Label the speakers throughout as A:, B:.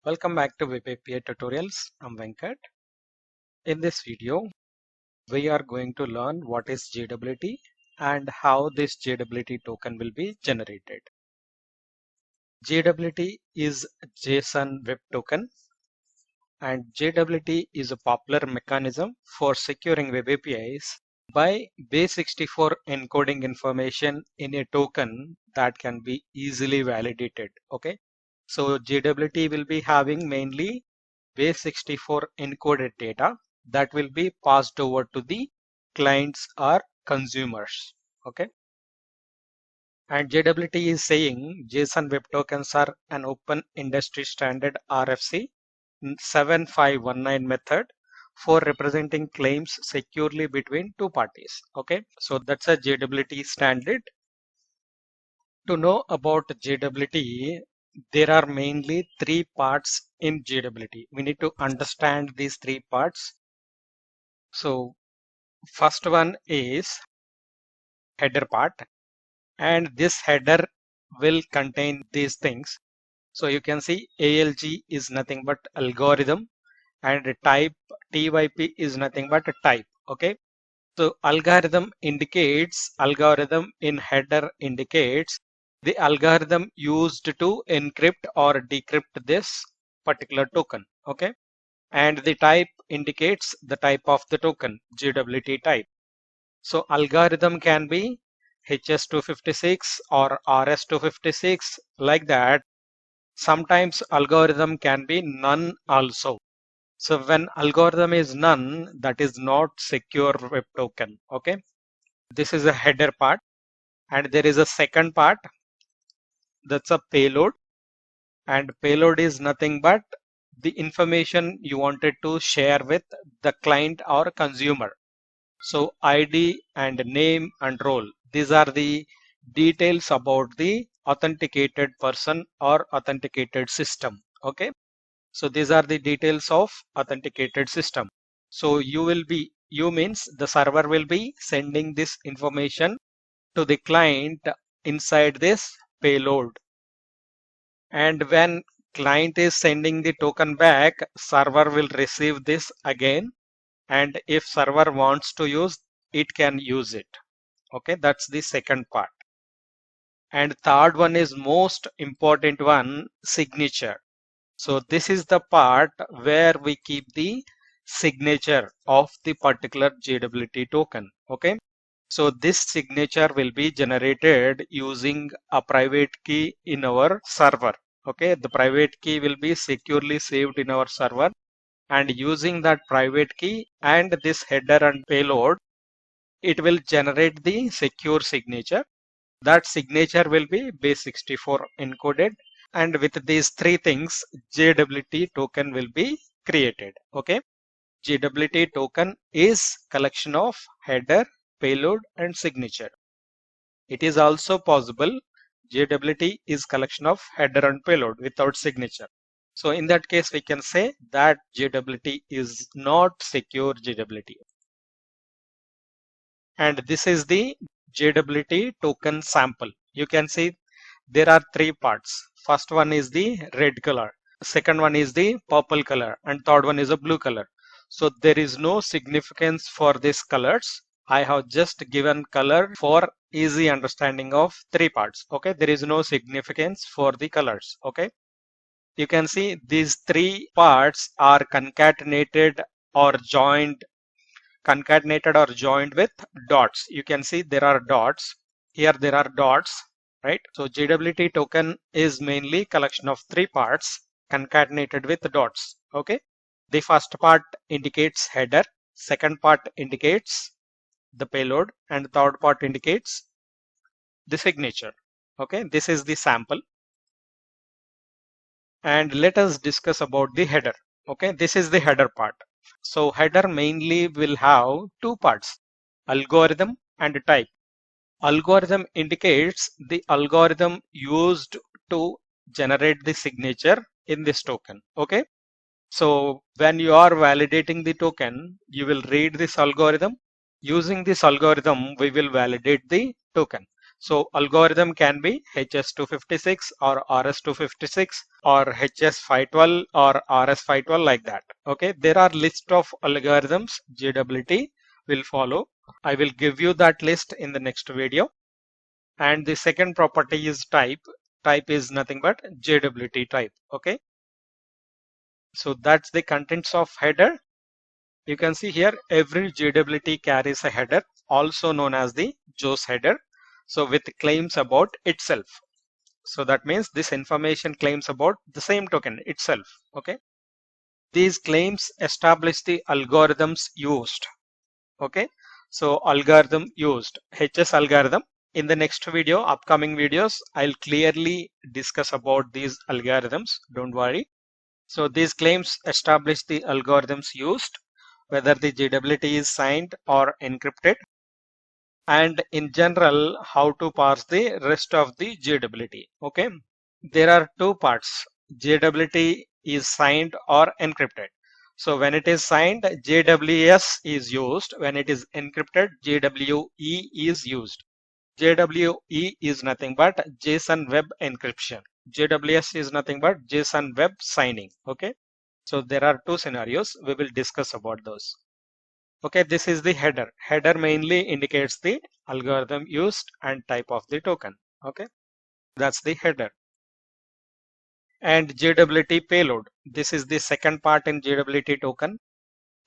A: Welcome back to Web API Tutorials. I'm Venkat. In this video, we are going to learn what is JWT and how this JWT token will be generated. JWT is JSON Web Token, and JWT is a popular mechanism for securing web APIs by Base64 encoding information in a token that can be easily validated. Okay, so JWT will be having mainly Base64 encoded data that will be passed over to the clients or consumers. Okay, and JWT is saying JSON Web Tokens are an open industry standard RFC 7519 method for representing claims securely between two parties. Okay, so that's a JWT standard. To know about JWT, there are mainly three parts in JWT. We need to understand these three parts. So first one is header part, and this header will contain these things. So you can see ALG is nothing but algorithm, and type TYP is nothing but a type. Okay, so algorithm in header indicates the algorithm used to encrypt or decrypt this particular token. Okay, and the type indicates the type of the token, JWT type. So algorithm can be HS256 or RS256, like that. Sometimes algorithm can be none also. So when algorithm is none, that is not secure web token. Okay, this is a header part, and there is a second part, that's a payload, and payload is nothing but the information you wanted to share with the client or consumer. So ID and name and role, these are the details about the authenticated person or authenticated system. Okay, so these are the details of authenticated system. So you means the server will be sending this information to the client inside this payload, and when client is sending the token back, server will receive this again, and if server wants to use, it can use it. Okay, that's the second part. And third one is most important one, signature. So this is the part where we keep the signature of the particular JWT token. Okay, so this signature will be generated using a private key in our server. Okay, the private key will be securely saved in our server, and using that private key and this header and payload, it will generate the secure signature. That signature will be Base64 encoded, and with these three things, JWT token will be created. Okay, JWT token is collection of header, payload, and signature. It is also possible JWT is collection of header and payload without signature. So in that case, we can say that JWT is not secure JWT. And this is the JWT token sample. You can see there are three parts. First one is the red color, second one is the purple color, and third one is a blue color. So there is no significance for these colors. I have just given color for easy understanding of three parts. Okay, there is no significance for the colors. Okay, you can see these three parts are concatenated or joined with dots. You can see there are dots here, there are dots, right? So JWT token is mainly collection of three parts concatenated with dots. Okay, the first part indicates header, second part indicates the payload, and the third part indicates the signature. Okay, this is the sample, and let us discuss about the header. Okay, this is the header part. So header mainly will have two parts, algorithm and type. Algorithm indicates the algorithm used to generate the signature in this token. Okay, so when you are validating the token, you will read this algorithm. Using this algorithm, we will validate the token. So algorithm can be HS256 or RS256 or HS512 or RS512 like that. Okay, there are list of algorithms JWT will follow. I will give you that list in the next video. And the second property is type. Type is nothing but JWT type. Okay, so that's the contents of header. You can see here every JWT carries a header, also known as the JOS header. So with claims about itself. So that means this information claims about the same token itself. Okay. These claims establish the algorithms used. Okay. So algorithm used, HS algorithm. In the next video, upcoming videos, I'll clearly discuss about these algorithms. Don't worry. So these claims establish the algorithms used, whether the JWT is signed or encrypted, and in general, how to parse the rest of the JWT. Okay. There are two parts. JWT is signed or encrypted. So when it is signed, JWS is used. When it is encrypted, JWE is used. JWE is nothing but JSON Web Encryption. JWS is nothing but JSON Web Signing. Okay. So there are two scenarios. We will discuss about those. Okay, this is the header. Header mainly indicates the algorithm used and type of the token. Okay, that's the header. And JWT payload. This is the second part in JWT token.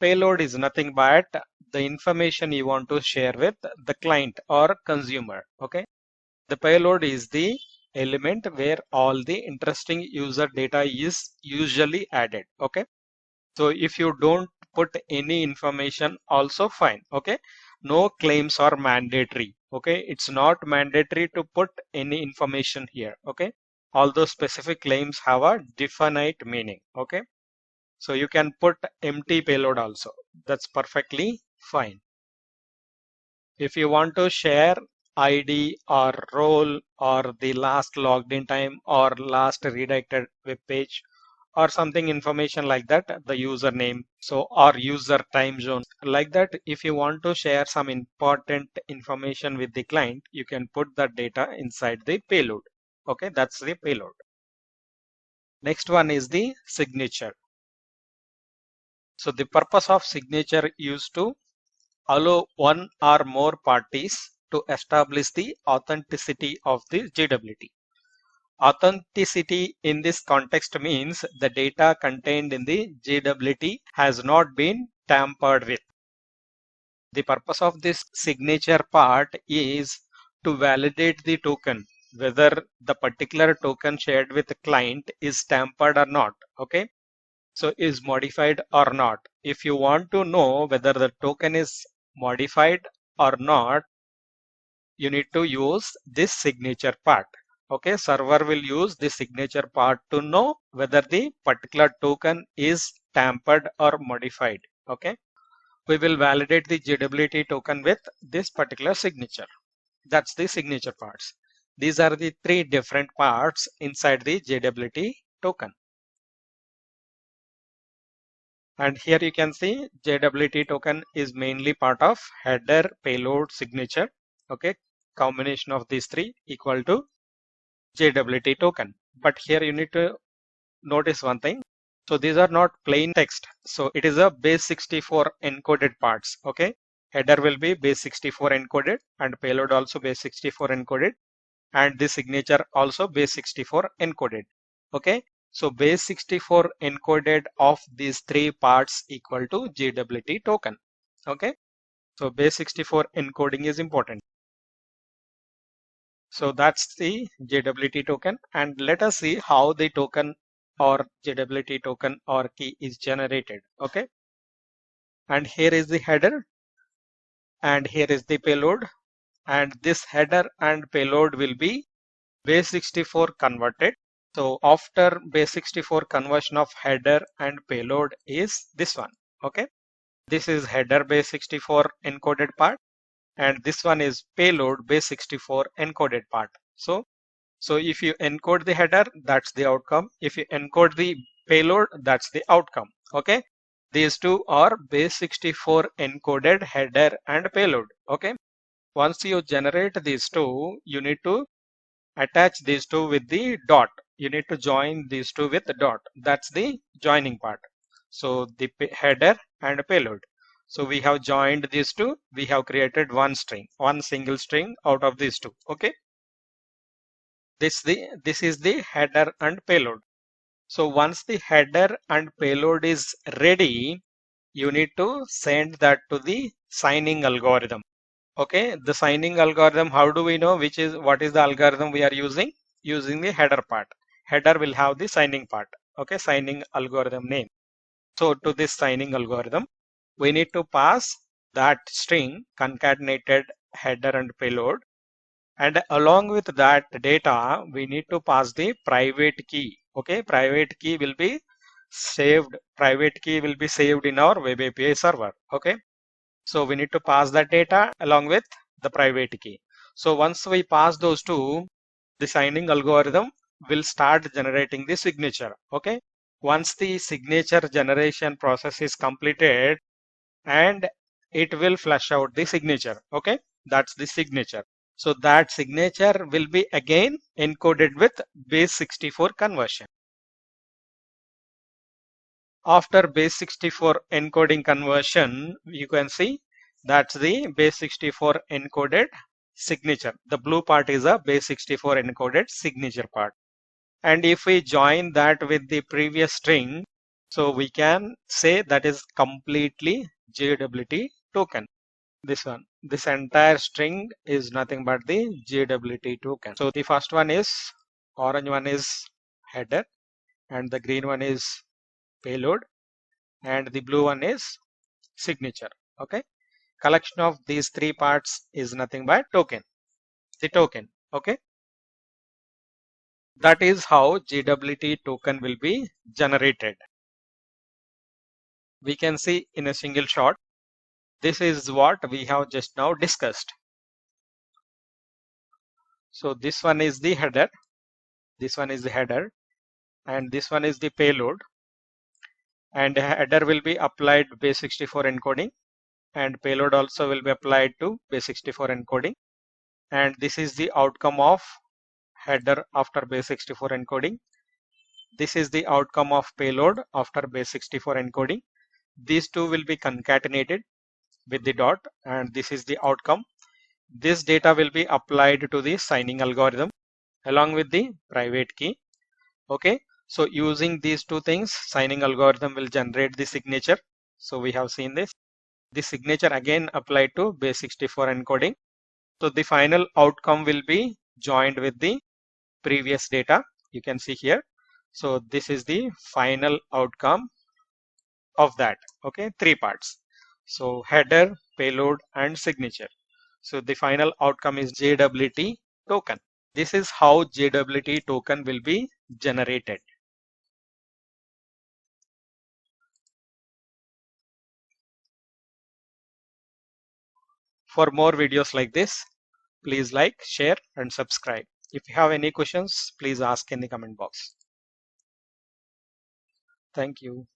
A: Payload is nothing but the information you want to share with the client or consumer. Okay, the payload is the element where all the interesting user data is usually added. Okay, so if you don't put any information, also fine. Okay, no claims are mandatory. Okay, it's not mandatory to put any information here. Okay, although specific claims have a definite meaning. Okay, so you can put empty payload also. That's perfectly fine. If you want to share ID or role or the last logged in time or last redirected web page or something information like that, the username, so or user time zone like that, if you want to share some important information with the client, you can put that data inside the payload. Okay, that's the payload. Next one is the signature. So the purpose of signature is to allow one or more parties to establish the authenticity of the JWT. Authenticity in this context means the data contained in the JWT has not been tampered with. The purpose of this signature part is to validate the token, whether the particular token shared with the client is tampered or not. Okay, so is modified or not. If you want to know whether the token is modified or not, you need to use this signature part. Okay, server will use the signature part to know whether the particular token is tampered or modified. Okay, we will validate the JWT token with this particular signature. That's the signature parts. These are the three different parts inside the JWT token. And here you can see JWT token is mainly part of header, payload, signature. Okay, combination of these three equal to JWT token. But here you need to notice one thing. So these are not plain text. So it is a base64 encoded parts. Okay, header will be base64 encoded and payload also base64 encoded, and the signature also base64 encoded. Okay, so base64 encoded of these three parts equal to JWT token. Okay, so base64 encoding is important. So that's the JWT token, and let us see how the token or JWT token or key is generated. Okay, and here is the header and here is the payload, and this header and payload will be base64 converted. So after base64 conversion of header and payload is this one. Okay, this is header base64 encoded part, and this one is payload base64 encoded part. So if you encode the header, that's the outcome. If you encode the payload, that's the outcome. Okay, these two are base64 encoded header and payload. Okay, Once you generate these two, you need to attach these two with the dot. You need to join these two with the dot. That's the joining part. So the header and payload. So we have joined these two. We have created one string, one single string out of these two. Okay. This is the header and payload. So once the header and payload is ready, you need to send that to the signing algorithm. Okay, the signing algorithm, how do we know what is the algorithm we are using? Using the header part. Header will have the signing part. Okay, signing algorithm name. So to this signing algorithm, we need to pass that string concatenated header and payload. And along with that data, we need to pass the private key. Okay, private key will be saved. Private key will be saved in our web API server. Okay. So we need to pass that data along with the private key. So once we pass those two, the signing algorithm will start generating the signature. Okay. Once the signature generation process is completed, and it will flush out the signature. Okay. That's the signature. So that signature will be again encoded with base64 conversion. After base64 encoding conversion, you can see that's the base64 encoded signature. The blue part is a base64 encoded signature part. And if we join that with the previous string, so we can say that is completely JWT token. This one, this entire string is nothing but the JWT token. So the first one is, orange one is header, and the green one is payload, and the blue one is signature. Okay, collection of these three parts is nothing but token, the token. Okay, that is how JWT token will be generated. We can see in a single shot. This is what we have just now discussed. So this one is the header, this one is the header, and this one is the payload, and header will be applied base64 encoding, and payload also will be applied to base64 encoding, and this is the outcome of header after base64 encoding. This is the outcome of payload after base64 encoding. These two will be concatenated with the dot, and this is the outcome. This data will be applied to the signing algorithm along with the private key. Okay, so using these two things, signing algorithm will generate the signature. So we have seen this. The signature again applied to base64 encoding. So the final outcome will be joined with the previous data. You can see here. So this is the final outcome of that. Okay, three parts. So header, payload, and signature. So the final outcome is JWT token. This is how JWT token will be generated. For more videos like this, please like, share, and subscribe. If you have any questions, please ask in the comment box. Thank you.